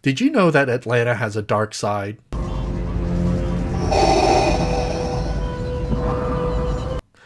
Did you know that Atlanta has a dark side?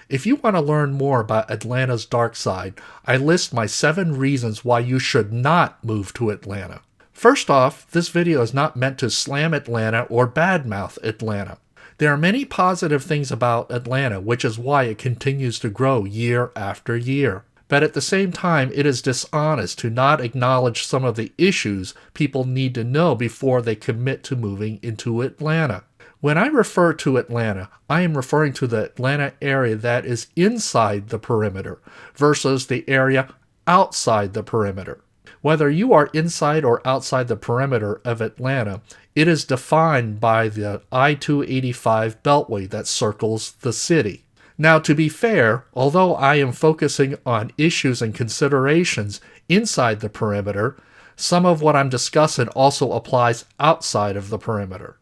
If you want to learn more about Atlanta's dark side, I list my 7 reasons why you should not move to Atlanta. First off, this video is not meant to slam Atlanta or badmouth Atlanta. There are many positive things about Atlanta, which is why it continues to grow year after year. But at the same time, it is dishonest to not acknowledge some of the issues people need to know before they commit to moving into Atlanta. When I refer to Atlanta, I am referring to the Atlanta area that is inside the perimeter versus the area outside the perimeter. Whether you are inside or outside the perimeter of Atlanta, it is defined by the I-285 beltway that circles the city. Now, to be fair, although I am focusing on issues and considerations inside the perimeter, some of what I'm discussing also applies outside of the perimeter.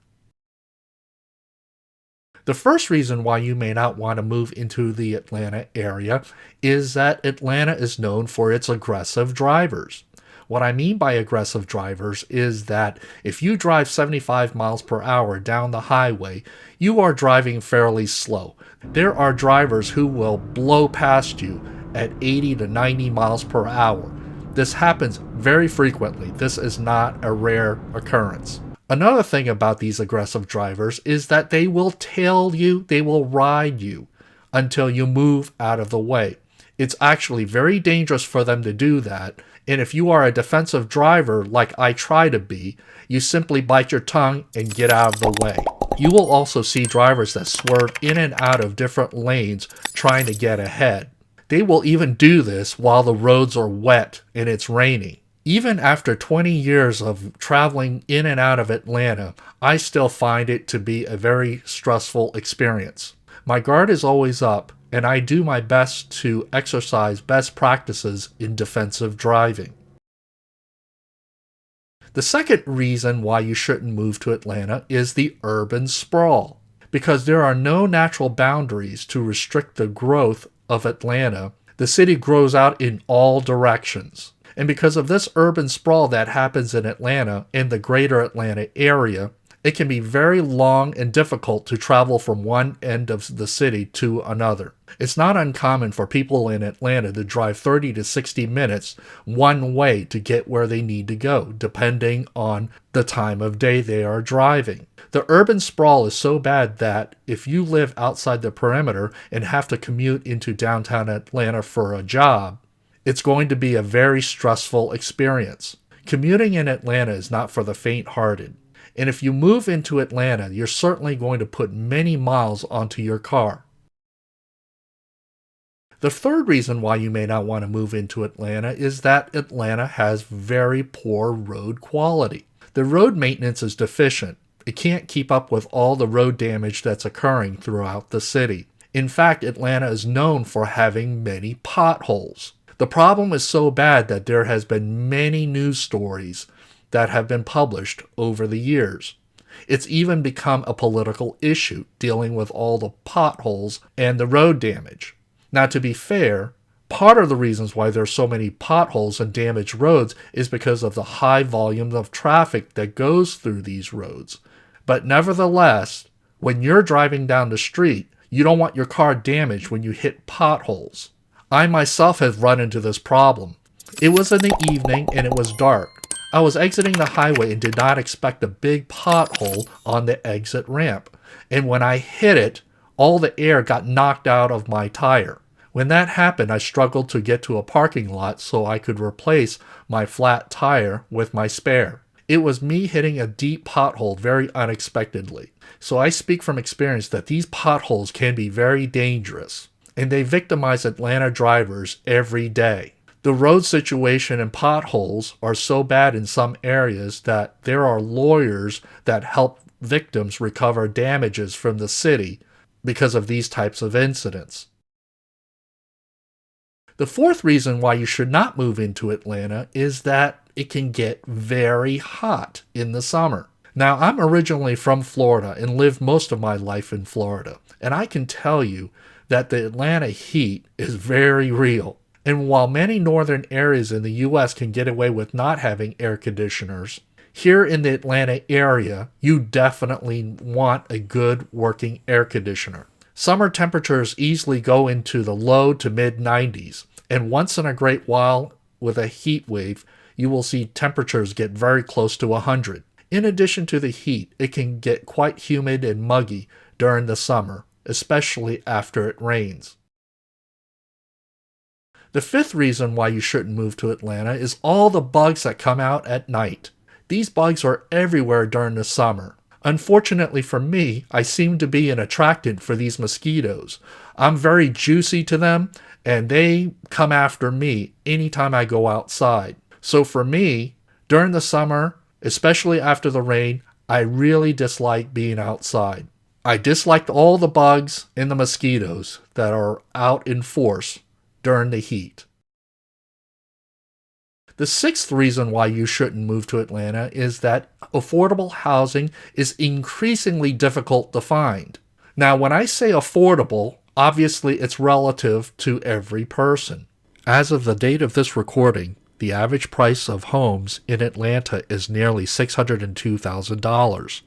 The first reason why you may not want to move into the Atlanta area is that Atlanta is known for its aggressive drivers. What I mean by aggressive drivers is that if you drive 75 miles per hour down the highway, you are driving fairly slow. There are drivers who will blow past you at 80 to 90 miles per hour. This happens very frequently. This is not a rare occurrence. Another thing about these aggressive drivers is that they will tail you, they will ride you until you move out of the way. It's actually very dangerous for them to do that, and if you are a defensive driver like I try to be, you simply bite your tongue and get out of the way. You will also see drivers that swerve in and out of different lanes trying to get ahead. They will even do this while the roads are wet and it's raining. Even after 20 years of traveling in and out of Atlanta, I still find it to be a very stressful experience. My guard is always up, and I do my best to exercise best practices in defensive driving. The second reason why you shouldn't move to Atlanta is the urban sprawl. Because there are no natural boundaries to restrict the growth of Atlanta, the city grows out in all directions. And because of this urban sprawl that happens in Atlanta and the greater Atlanta area, it can be very long and difficult to travel from one end of the city to another. It's not uncommon for people in Atlanta to drive 30 to 60 minutes one way to get where they need to go, depending on the time of day they are driving. The urban sprawl is so bad that if you live outside the perimeter and have to commute into downtown Atlanta for a job, it's going to be a very stressful experience. Commuting in Atlanta is not for the faint-hearted. And if you move into Atlanta, you're certainly going to put many miles onto your car. The third reason why you may not want to move into Atlanta is that Atlanta has very poor road quality. The road maintenance is deficient. It can't keep up with all the road damage that's occurring throughout the city. In fact, Atlanta is known for having many potholes. The problem is so bad that there has been many news stories that have been published over the years. It's even become a political issue, dealing with all the potholes and the road damage. Now, to be fair, part of the reasons why there's so many potholes and damaged roads is because of the high volume of traffic that goes through these roads. But nevertheless, when you're driving down the street, you don't want your car damaged when you hit potholes. I myself have run into this problem. It was in the evening and it was dark. I was exiting the highway and did not expect a big pothole on the exit ramp. And when I hit it, all the air got knocked out of my tire. When that happened, I struggled to get to a parking lot so I could replace my flat tire with my spare. It was me hitting a deep pothole very unexpectedly. So I speak from experience that these potholes can be very dangerous, and they victimize Atlanta drivers every day. The road situation and potholes are so bad in some areas that there are lawyers that help victims recover damages from the city because of these types of incidents. The fourth reason why you should not move into Atlanta is that it can get very hot in the summer. Now, I'm originally from Florida and lived most of my life in Florida, and I can tell you that the Atlanta heat is very real. And while many northern areas in the U.S. can get away with not having air conditioners, Here in the Atlanta area, you definitely want a good working air conditioner. Summer temperatures easily go into the low to mid 90s, and once in a great while with a heat wave, you will see temperatures get very close to 100. In addition to the heat, it can get quite humid and muggy during the summer, especially after it rains. The fifth reason why you shouldn't move to Atlanta is all the bugs that come out at night. These bugs are everywhere during the summer. Unfortunately for me, I seem to be an attractant for these mosquitoes. I'm very juicy to them, and they come after me anytime I go outside. So for me, during the summer, especially after the rain, I really dislike being outside. I dislike all the bugs and the mosquitoes that are out in force during the heat. The sixth reason why you shouldn't move to Atlanta is that affordable housing is increasingly difficult to find. Now, when I say affordable, obviously it's relative to every person. As of the date of this recording, the average price of homes in Atlanta is nearly $602,000,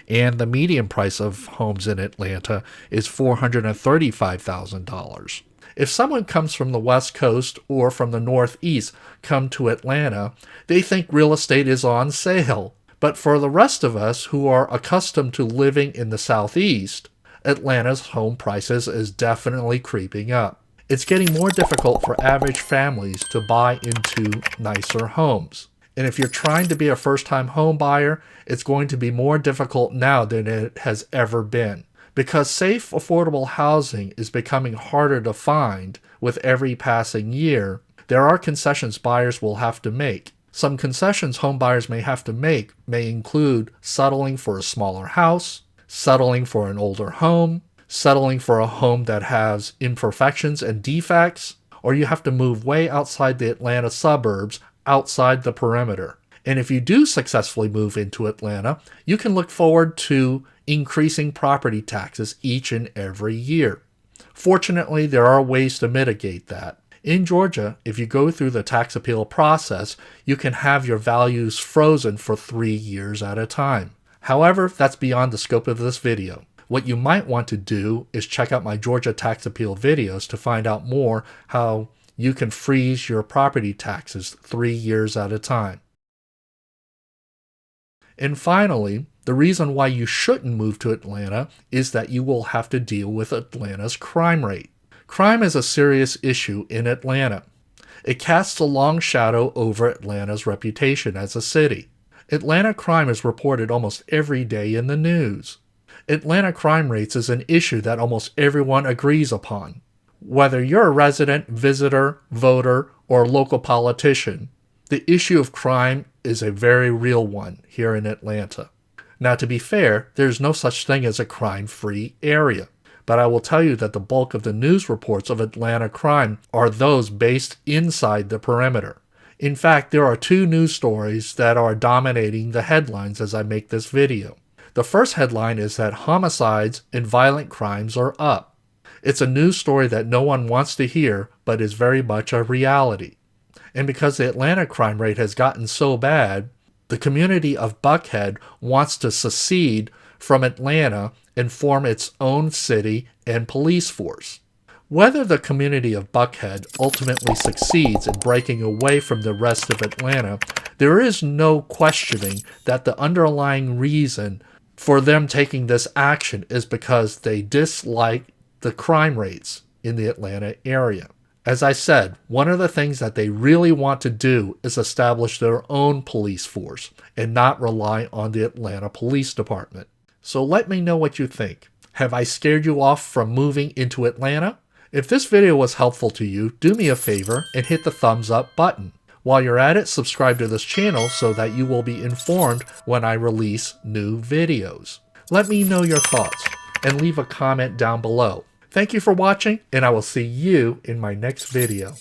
and the median price of homes in Atlanta is $435,000. If someone comes from the West Coast or from the Northeast come to Atlanta, they think real estate is on sale. But for the rest of us who are accustomed to living in the Southeast, Atlanta's home prices is definitely creeping up. It's getting more difficult for average families to buy into nicer homes. And if you're trying to be a first-time home buyer, it's going to be more difficult now than it has ever been. Because safe, affordable housing is becoming harder to find with every passing year, there are concessions buyers will have to make. Some concessions home buyers may have to make may include settling for a smaller house, settling for an older home, settling for a home that has imperfections and defects, or you have to move way outside the Atlanta suburbs, outside the perimeter. And if you do successfully move into Atlanta, you can look forward to increasing property taxes each and every year. Fortunately, there are ways to mitigate that. In Georgia, if you go through the tax appeal process, you can have your values frozen for 3 years at a time. However, that's beyond the scope of this video. What you might want to do is check out my Georgia tax appeal videos to find out more how you can freeze your property taxes 3 years at a time. And finally, the reason why you shouldn't move to Atlanta is that you will have to deal with Atlanta's crime rate. Crime is a serious issue in Atlanta. It casts a long shadow over Atlanta's reputation as a city. Atlanta crime is reported almost every day in the news. Atlanta crime rates is an issue that almost everyone agrees upon. Whether you're a resident, visitor, voter, or local politician, the issue of crime is a very real one here in Atlanta. Now, to be fair, there's no such thing as a crime-free area, but I will tell you that the bulk of the news reports of Atlanta crime are those based inside the perimeter. In fact, there are 2 news stories that are dominating the headlines as I make this video. The first headline is that homicides and violent crimes are up. It's a news story that no one wants to hear, but is very much a reality. And because the Atlanta crime rate has gotten so bad, the community of Buckhead wants to secede from Atlanta and form its own city and police force. Whether the community of Buckhead ultimately succeeds in breaking away from the rest of Atlanta, there is no questioning that the underlying reason for them taking this action is because they dislike the crime rates in the Atlanta area. As I said, one of the things that they really want to do is establish their own police force and not rely on the Atlanta Police Department. So let me know what you think. Have I scared you off from moving into Atlanta? If this video was helpful to you, do me a favor and hit the thumbs up button. While you're at it, subscribe to this channel so that you will be informed when I release new videos. Let me know your thoughts and leave a comment down below. Thank you for watching, and I will see you in my next video.